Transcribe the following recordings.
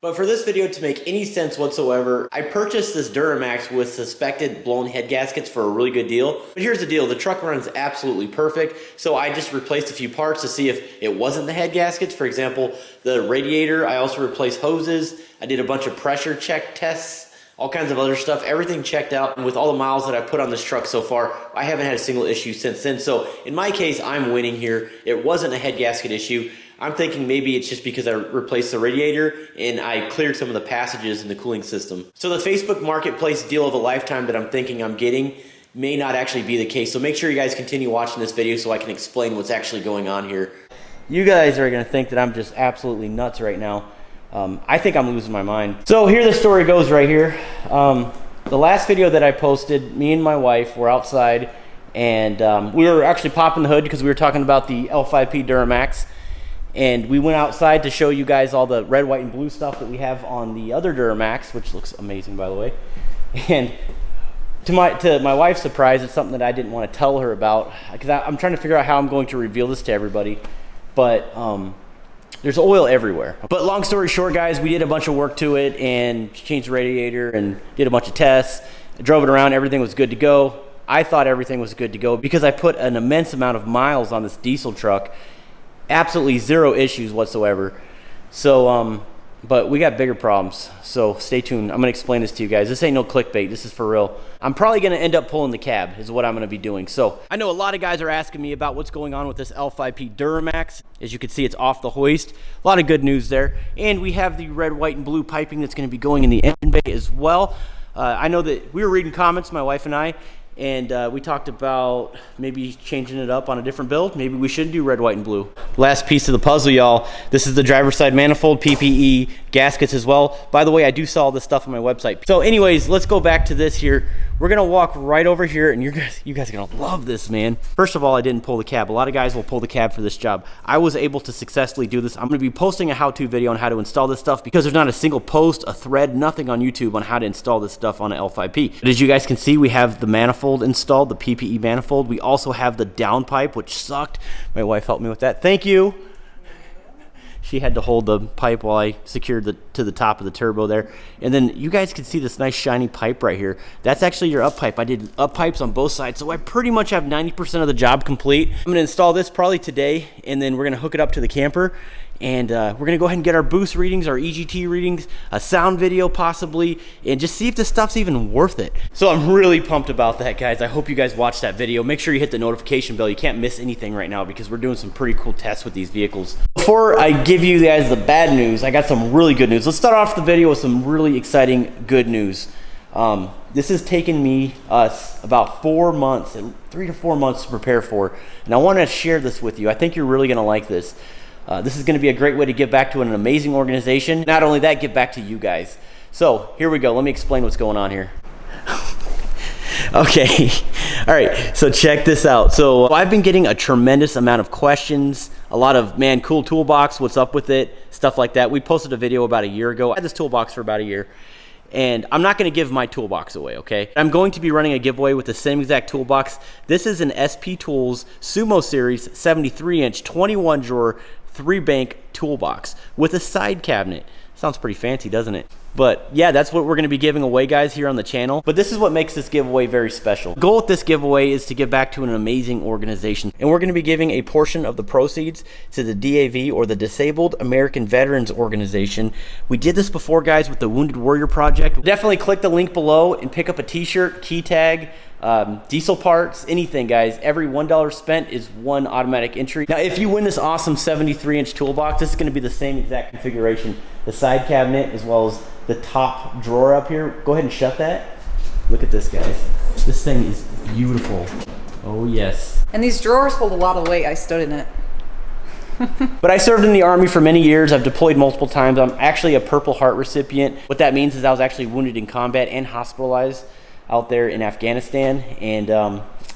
But for this video to make any sense whatsoever, I purchased this Duramax with suspected blown head gaskets for a really good deal. But here's the deal, the truck runs absolutely perfect, so I just replaced a few parts to see if it wasn't the head gaskets. For example, the radiator, I also replaced hoses, I did a bunch of pressure check tests, all kinds of other stuff, everything checked out. And with all the miles that I put on this truck so far, I haven't had a single issue since then. So in my case, I'm winning here. It wasn't a head gasket issue. I'm thinking maybe it's just because I replaced the radiator and I cleared some of the passages in the cooling system. So the Facebook Marketplace deal of a lifetime that I'm thinking I'm getting may not actually be the case. So make sure you guys continue watching this video so I can explain what's actually going on here. You guys are gonna think that I'm just absolutely nuts right now. I think I'm losing my mind. So here the story goes right here. The last video that I posted, me and my wife were outside and we were actually popping the hood because we were talking about the L5P Duramax. And we went outside to show you guys all the red, white, and blue stuff that we have on the other Duramax, which looks amazing, by the way. And to my wife's surprise, it's something that I didn't want to tell her about because I'm trying to figure out how I'm going to reveal this to everybody. But there's oil everywhere. But long story short, guys, we did a bunch of work to it and changed the radiator and did a bunch of tests. I drove it around, everything was good to go. I thought everything was good to go because I put an immense amount of miles on this diesel truck. Absolutely zero issues whatsoever. So but we got bigger problems, so stay tuned. I'm gonna explain this to you guys. This ain't no clickbait, this is for real. I'm probably gonna end up pulling the cab is what I'm gonna be doing. So I know a lot of guys are asking me about what's going on with this L5P Duramax. As you can see, it's off the hoist. A lot of good news there. And we have the red, white, and blue piping that's gonna be going in the engine bay as well. I know that we were reading comments, my wife and I, and we talked about maybe changing it up on a different build. Maybe we should do red, white, and blue. Last piece of the puzzle, y'all. This is the driver's side manifold, PPE gaskets as well. By the way, I do sell all this stuff on my website. So anyways, let's go back to this here. We're gonna walk right over here and you guys are gonna love this, man. First of all, I didn't pull the cab. A lot of guys will pull the cab for this job. I was able to successfully do this. I'm gonna be posting a how-to video on how to install this stuff because there's not a single post, a thread, nothing on YouTube on how to install this stuff on an L5P. But as you guys can see, we have the manifold installed, the PPE manifold. We also have the downpipe, which sucked. My wife helped me with that. Thank you. She had to hold the pipe while I secured to the top of the turbo there. And then you guys can see this nice shiny pipe right here. That's actually your up pipe. I did up pipes on both sides, so I pretty much have 90% of the job complete. I'm gonna install this probably today, and then we're gonna hook it up to the camper. And we're gonna go ahead and get our boost readings, our EGT readings, a sound video possibly, and just see if this stuff's even worth it. So I'm really pumped about that, guys. I hope you guys watch that video. Make sure you hit the notification bell. You can't miss anything right now because we're doing some pretty cool tests with these vehicles. Before I give you guys the bad news, I got some really good news. Let's start off the video with some really exciting good news. This has taken us about 4 months, 3 to 4 months to prepare for, and I want to share this with you. I think you're really gonna like this. This is going to be a great way to give back to an amazing organization. Not only that, give back to you guys. So here we go. Let me explain what's going on here. Okay. All right. So check this out. So I've been getting a tremendous amount of questions. A lot of, man, cool toolbox. What's up with it? Stuff like that. We posted a video about a year ago. I had this toolbox for about a year. And I'm not going to give my toolbox away, okay? I'm going to be running a giveaway with the same exact toolbox. This is an SP Tools Sumo Series 73-inch 21-drawer 3-bank toolbox with a side cabinet. Sounds pretty fancy, doesn't it? But yeah, that's what we're going to be giving away, guys, here on the channel. But this is what makes this giveaway very special. The goal with this giveaway is to give back to an amazing organization. And we're going to be giving a portion of the proceeds to the DAV, or the Disabled American Veterans Organization. We did this before, guys, with the Wounded Warrior Project. Definitely click the link below and pick up a t-shirt, key tag, diesel parts, anything, guys. Every $1 spent is one automatic entry. Now, if you win this awesome 73-inch toolbox, this is going to be the same exact configuration. The side cabinet as well as the top drawer up here. Go ahead and shut that. Look at this, guys. This thing is beautiful. Oh, yes. And these drawers hold a lot of weight. I stood in it. But I served in the Army for many years. I've deployed multiple times. I'm actually a Purple Heart recipient. What that means is I was actually wounded in combat and hospitalized out there in Afghanistan. And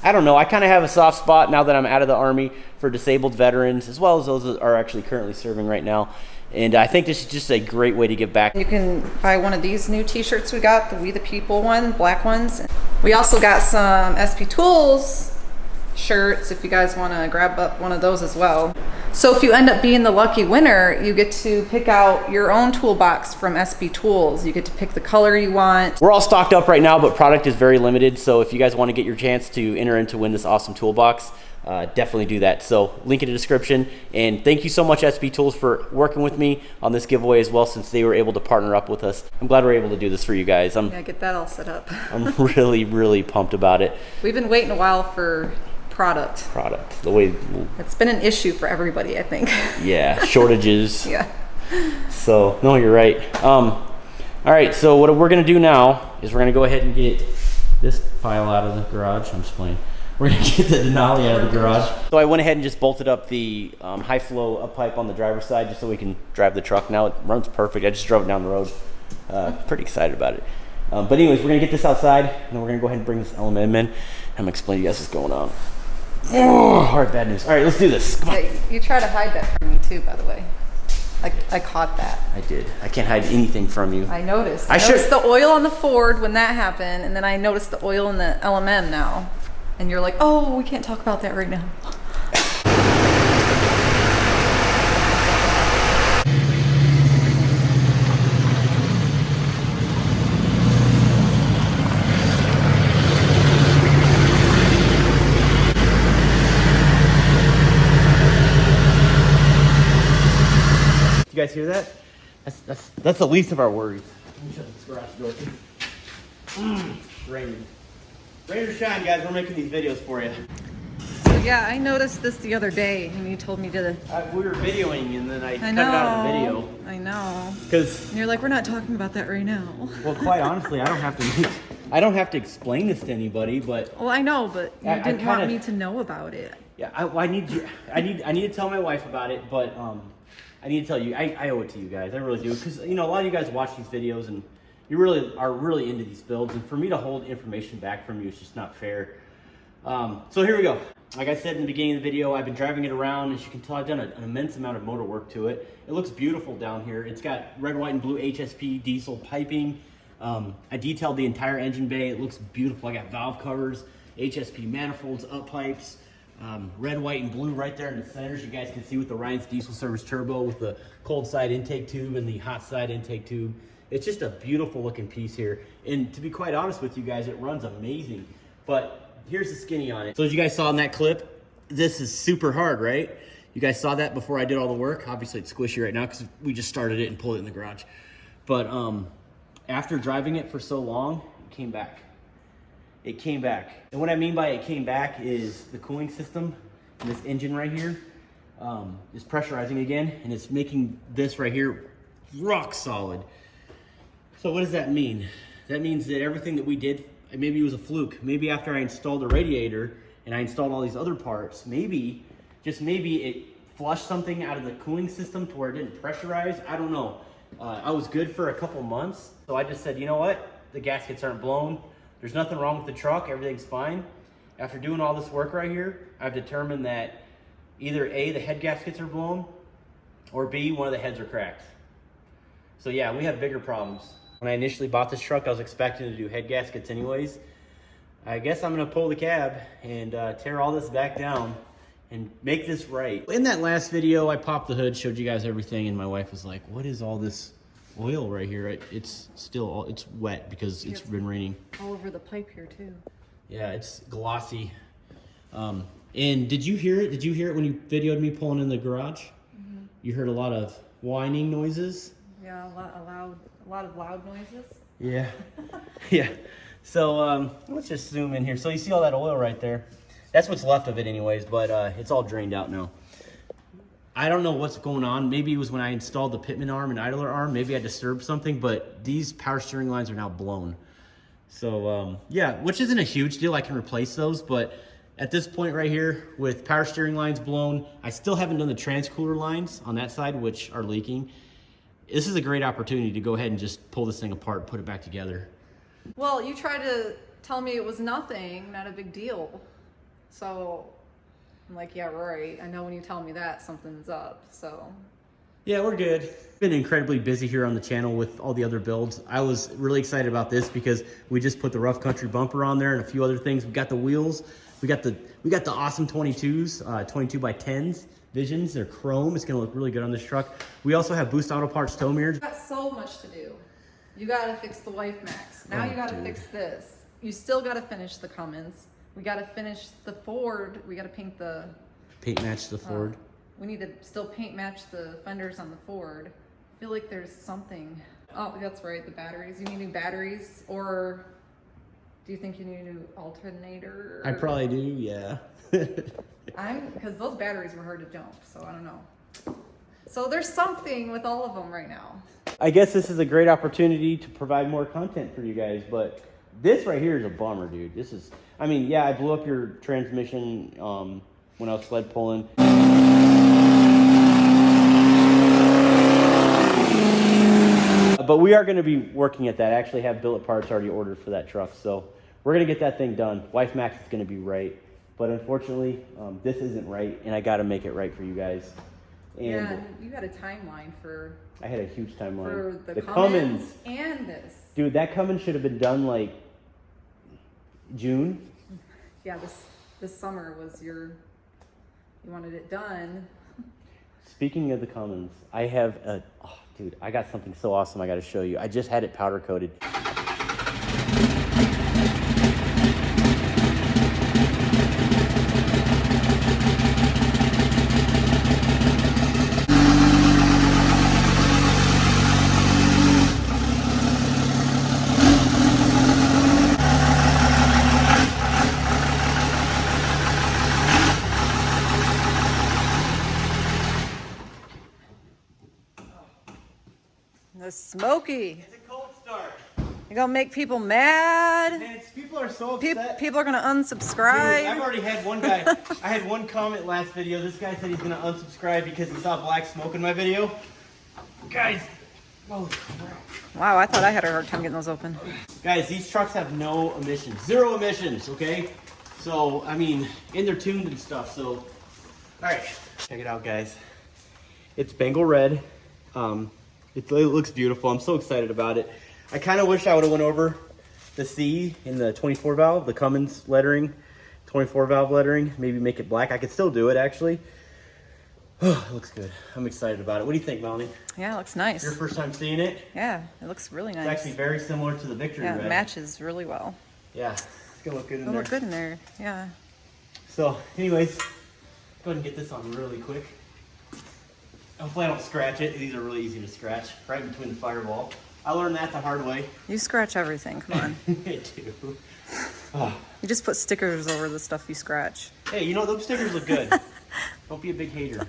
I don't know, I kind of have a soft spot now that I'm out of the Army for disabled veterans, as well as those that are actually currently serving right now. And I think this is just a great way to give back. You can buy one of these new t-shirts we got, the We the People one, black ones. We also got some SP Tools shirts if you guys want to grab up one of those as well. So if you end up being the lucky winner, you get to pick out your own toolbox from SB Tools. You get to pick the color you want. We're all stocked up right now, but product is very limited. So if you guys want to get your chance to enter in to win this awesome toolbox, definitely do that. So link in the description. And thank you so much, SB Tools, for working with me on this giveaway as well, since they were able to partner up with us. I'm glad we're able to do this for you guys. Yeah, get that all set up. I'm really, really pumped about it. We've been waiting a while for product. The way it's been an issue for everybody, I think. Yeah, shortages. Yeah. So no, you're right. All right, so what we're gonna do now is we're gonna go ahead and get this pile out of the garage. I'm just playing. We're gonna get the Denali out of the garage. So I went ahead and just bolted up the high flow up pipe on the driver's side just so we can drive the truck. Now it runs perfect. I just drove it down the road. Pretty excited about it. But anyways, we're gonna get this outside and then we're gonna go ahead and bring this element in. I'm gonna explain to you guys what's going on. Oh, all right, bad news. All right, let's do this. Come on. Yeah, you try to hide that from me too, by the way. I caught that. I did. I can't hide anything from you. I noticed. I noticed the oil on the Ford when that happened, and then I noticed the oil in the LMM now. And you're like, oh, we can't talk about that right now. You guys hear that? That's the least of our worries. Let me shut this garage door. Raining. Rain or shine, guys, we're making these videos for you. So yeah, I noticed this the other day, and you told me to. We were videoing, and then I cut it out of the video. I know. Because you're like, we're not talking about that right now. Well, quite honestly, I don't have to explain this to anybody, but. Well, I know, but you didn't want me to know about it. Yeah, I need to tell my wife about it, but I need to tell you, I owe it to you guys. I really do, because a lot of you guys watch these videos and you really are really into these builds, and for me to hold information back from you is just not fair. So here we go. Like I said in the beginning of the video, I've been driving it around. As you can tell, I've done an immense amount of motor work to it. It looks beautiful down here. It's got red, white, and blue HSP diesel piping. I detailed the entire engine bay. It looks beautiful. I got valve covers, HSP manifolds, up pipes. Red, white, and blue right there in the centers. You guys can see with the Ryan's diesel service turbo with the cold side intake tube and the hot side intake tube. It's just a beautiful looking piece here. And to be quite honest with you guys, it runs amazing. But here's the skinny on it. So as you guys saw in that clip, this is super hard, right? You guys saw that before I did all the work. Obviously it's squishy right now because we just started it and pulled it in the garage. But after driving it for so long, it came back. It came back. And what I mean by it came back is the cooling system in this engine right here is pressurizing again, and it's making this right here rock solid. So what does that mean? That means that everything that we did, maybe it was a fluke. Maybe after I installed the radiator and I installed all these other parts, maybe, just maybe it flushed something out of the cooling system to where it didn't pressurize. I don't know. I was good for a couple months. So I just said, you know what? The gaskets aren't blown. There's nothing wrong with the truck. Everything's fine. After doing all this work right here, I've determined that either A, the head gaskets are blown, or B, one of the heads are cracked. So yeah, we have bigger problems. When I initially bought this truck, I was expecting to do head gaskets anyways. I guess I'm gonna pull the cab and tear all this back down and make this right. In that last video, I popped the hood, showed you guys everything, and my wife was like, what is all this oil right here? It's still, it's wet because it's been raining. All over the pipe here too. Yeah, it's glossy. And did you hear it? Did you hear it when you videoed me pulling in the garage? Mm-hmm. You heard a lot of whining noises? Yeah, a lot of loud noises. Yeah, yeah. So let's just zoom in here. So you see all that oil right there? That's what's left of it anyways, but it's all drained out now. I don't know what's going on. Maybe it was when I installed the pitman arm and idler arm. Maybe I disturbed something, but these power steering lines are now blown. So yeah, which isn't a huge deal. I can replace those, but at this point right here with power steering lines blown, I still haven't done the transcooler lines on that side, which are leaking. This is a great opportunity to go ahead and just pull this thing apart, put it back together. Well, you tried to tell me it was nothing, not a big deal. So I'm like, yeah, right. I know when you tell me that, something's up, so. Yeah, we're good. Been incredibly busy here on the channel with all the other builds. I was really excited about this because we just put the rough country bumper on there and a few other things. We got the wheels. We got the awesome 22s, 22 by 10s Visions. They're chrome. It's gonna look really good on this truck. We also have Boost Auto Parts tow mirrors. You got so much to do. You gotta fix the YBridge. Now you gotta fix this. You still gotta finish the Cummins. We gotta finish the Ford. We gotta paint the... Paint match the Ford. We need to still paint match the fenders on the Ford. I feel like there's something. Oh, that's right, the batteries. You need new batteries, or do you think you need a new alternator? I probably do, yeah. Because those batteries were hard to jump, so I don't know. So there's something with all of them right now. I guess this is a great opportunity to provide more content for you guys, but this right here is a bummer, dude. This is, I mean, yeah, I blew up your transmission when I was sled pulling. But we are going to be working at that. I actually have billet parts already ordered for that truck, so we're going to get that thing done. YBridge is going to be right, but unfortunately, this isn't right, and I got to make it right for you guys. And yeah, you got a timeline for... I had a huge timeline. For the Cummins and this. Dude, that Cummins should have been done like June. Yeah, this summer was your... You wanted it done. Speaking of the Cummins, I have a... Oh, dude, I got something so awesome I got to show you. I just had it powder coated. The smoky. It's a cold start. You're gonna make people mad. Man, people are so upset. People are gonna unsubscribe. Dude, I've already had one guy. I had one comment last video. This guy said he's gonna unsubscribe because he saw black smoke in my video. Guys, holy crap. Wow, I thought I had a hard time getting those open. Guys, these trucks have no emissions. 0 emissions, okay? So, I mean, and they're tuned and stuff, so. All right, check it out, guys. It's Bengal red. It looks beautiful. I'm so excited about it. I kind of wish I would have went over the C in the 24 valve, the Cummins lettering, 24 valve lettering, maybe make it black. I could still do it, actually. Oh, it looks good. I'm excited about it. What do you think, Melanie? Yeah, it looks nice. Your first time seeing it? Yeah, it looks really nice. It's actually very similar to the Victory Yeah, red. it matches really well. Yeah, it's gonna look good in It'll there. look good in there, yeah. So, anyways, go ahead and get this on really quick. Hopefully I don't scratch it. These are really easy to scratch, right between the firewall. I learned that the hard way. You scratch everything, come on. I do. Oh. You just put stickers over the stuff you scratch. Hey, you know, those stickers look good. Don't be a big hater.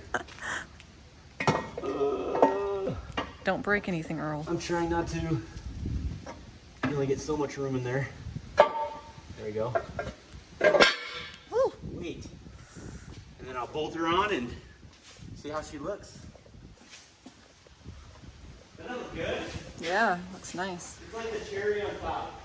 Don't break anything, Earl. I'm trying not to. You only get so much room in there. There we go. Woo. Wait. And then I'll bolt her on and see how she looks. Doesn't that look good? Yeah, looks nice. It's like the cherry on top.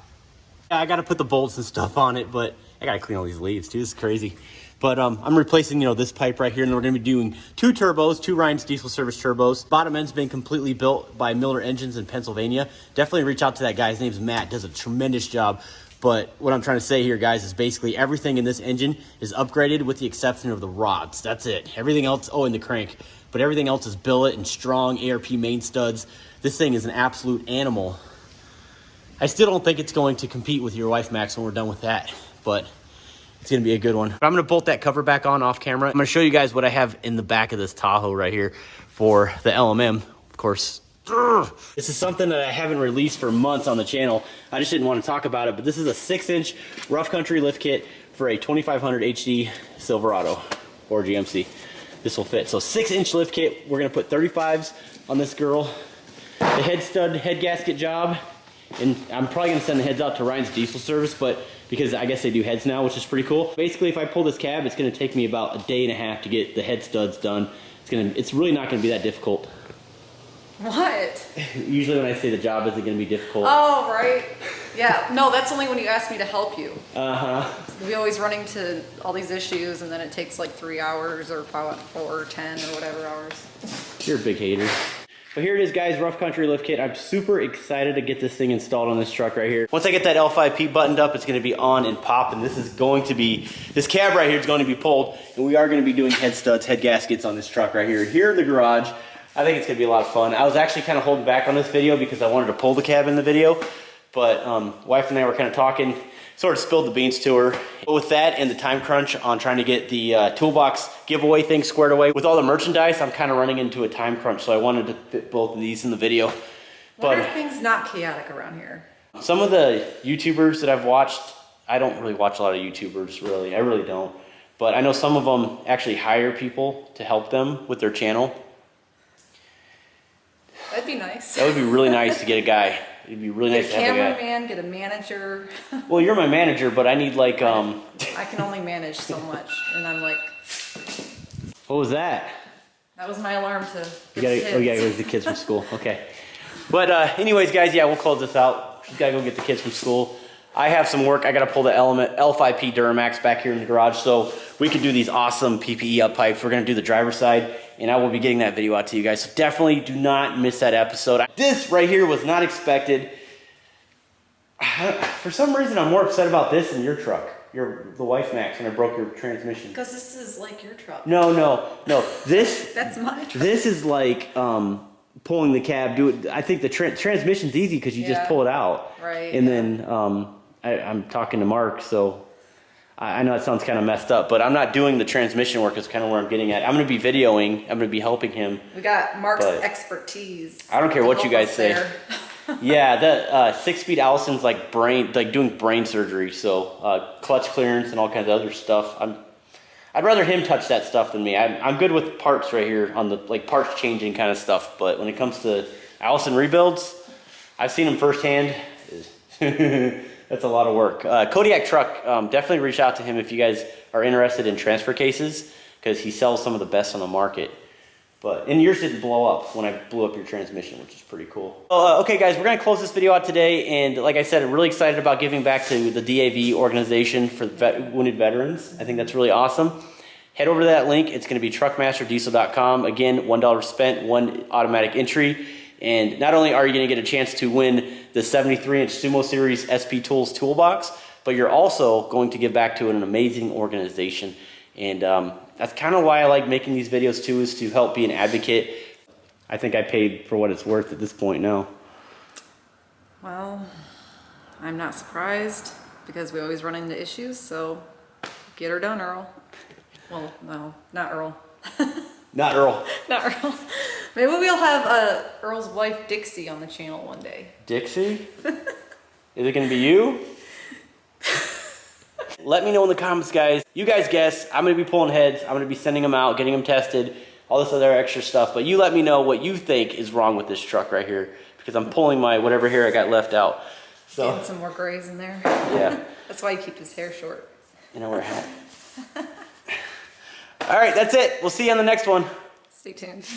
Yeah, I gotta put the bolts and stuff on it, but I gotta clean all these leaves too. This is crazy. But I'm replacing, this pipe right here, and we're gonna be doing 2 turbos, 2 Ryan's diesel service turbos. Bottom end's been completely built by Miller Engines in Pennsylvania. Definitely reach out to that guy. His name's Matt. Does a tremendous job. But what I'm trying to say here, guys, is basically everything in this engine is upgraded with the exception of the rods. That's it. Everything else, oh, and the crank. But everything else is billet and strong ARP main studs. This thing is an absolute animal. I still don't think it's going to compete with your YBridge when we're done with that, but it's gonna be a good one. But I'm gonna bolt that cover back on off camera. I'm gonna show you guys what I have in the back of this Tahoe right here for the LMM, of course. This is something that I haven't released for months on the channel. I just didn't want to talk about it, but this is a 6-inch rough country lift kit for a 2500 HD Silverado or GMC. This will fit. So 6-inch lift kit. We're gonna put 35s on this girl. The head stud, head gasket job, and I'm probably gonna send the heads out to Ryan's diesel service, but because I guess they do heads now, which is pretty cool. Basically, if I pull this cab, it's gonna take me about a day and a half to get the head studs done. It's really not gonna be that difficult. What? Usually when I say the job isn't going to be difficult. Oh, right. Yeah, no, that's only when you ask me to help you. Uh-huh. We always run into all these issues, and then it takes like 3 hours or 4 or 10 or whatever hours. You're a big hater. But here it is, guys, rough country lift kit. I'm super excited to get this thing installed on this truck right here. Once I get that L5P buttoned up, it's gonna be on and pop, and this cab right here is going to be pulled, and we are gonna be doing head studs, head gaskets on this truck right here in the garage. I think it's gonna be a lot of fun. I was actually kind of holding back on this video because I wanted to pull the cab in the video, but wife and I were kind of talking, sort of spilled the beans to her. But with that and the time crunch on trying to get the toolbox giveaway thing squared away with all the merchandise, I'm kind of running into a time crunch, so I wanted to fit both of these in the video. Why are things not chaotic around here? Some of the YouTubers that I've watched, I don't really watch a lot of YouTubers, really. I really don't. But I know some of them actually hire people to help them with their channel. That'd be nice. That would be really nice to get a guy. It'd be really nice to have a guy. Get a cameraman, get a manager. Well, you're my manager, but I need like I can only manage so much, and I'm like. What was that? That was my alarm to. You gotta go get the kids from school. Okay. But anyways, guys, yeah, we'll close this out. She's gotta go get the kids from school. I have some work. I gotta pull the L5P Duramax back here in the garage so we can do these awesome PPE up pipes. We're gonna do the driver's side, and I will be getting that video out to you guys. So definitely do not miss that episode. This right here was not expected. For some reason, I'm more upset about this than your truck. The Wife Max when I broke your transmission. Because this is like your truck. No. This. That's my truck. This is like pulling the cab. I think the transmission's easy because you just pull it out. Right. And then I'm talking to Mark, so I know that sounds kind of messed up, but I'm not doing the transmission work. Is kind of where I'm getting at. I'm going to be videoing. I'm going to be helping him. We got Mark's expertise. I don't care what you guys say. Yeah, the 6-speed Allison's like doing brain surgery, so clutch clearance and all kinds of other stuff. I'd rather him touch that stuff than me. I'm good with parts right here on the parts changing kind of stuff, but when it comes to Allison rebuilds, I've seen them firsthand. That's a lot of work. Kodiak truck, definitely reach out to him if you guys are interested in transfer cases because he sells some of the best on the market. And yours didn't blow up when I blew up your transmission, which is pretty cool. Okay, guys, we're going to close this video out today. And like I said, I'm really excited about giving back to the DAV organization for wounded veterans. I think that's really awesome. Head over to that link. It's going to be truckmasterdiesel.com. Again, $1 spent, 1 automatic entry. And not only are you going to get a chance to win the 73-inch Sumo Series SP Tools toolbox, but you're also going to give back to an amazing organization. And that's kind of why I like making these videos too, is to help be an advocate. I think I paid for what it's worth at this point now. Well, I'm not surprised because we always run into issues, so get her done, Earl. Well, no, not Earl. Not Earl. Not Earl. Maybe we'll have Earl's wife, Dixie, on the channel one day. Dixie? Is it going to be you? Let me know in the comments, guys. You guys guess. I'm going to be pulling heads. I'm going to be sending them out, getting them tested, all this other extra stuff. But you let me know what you think is wrong with this truck right here, because I'm pulling my whatever hair I got left out. So, getting some more grays in there. Yeah. That's why you keep his hair short. And I wear a hat. All right, that's it. We'll see you on the next one. Stay tuned.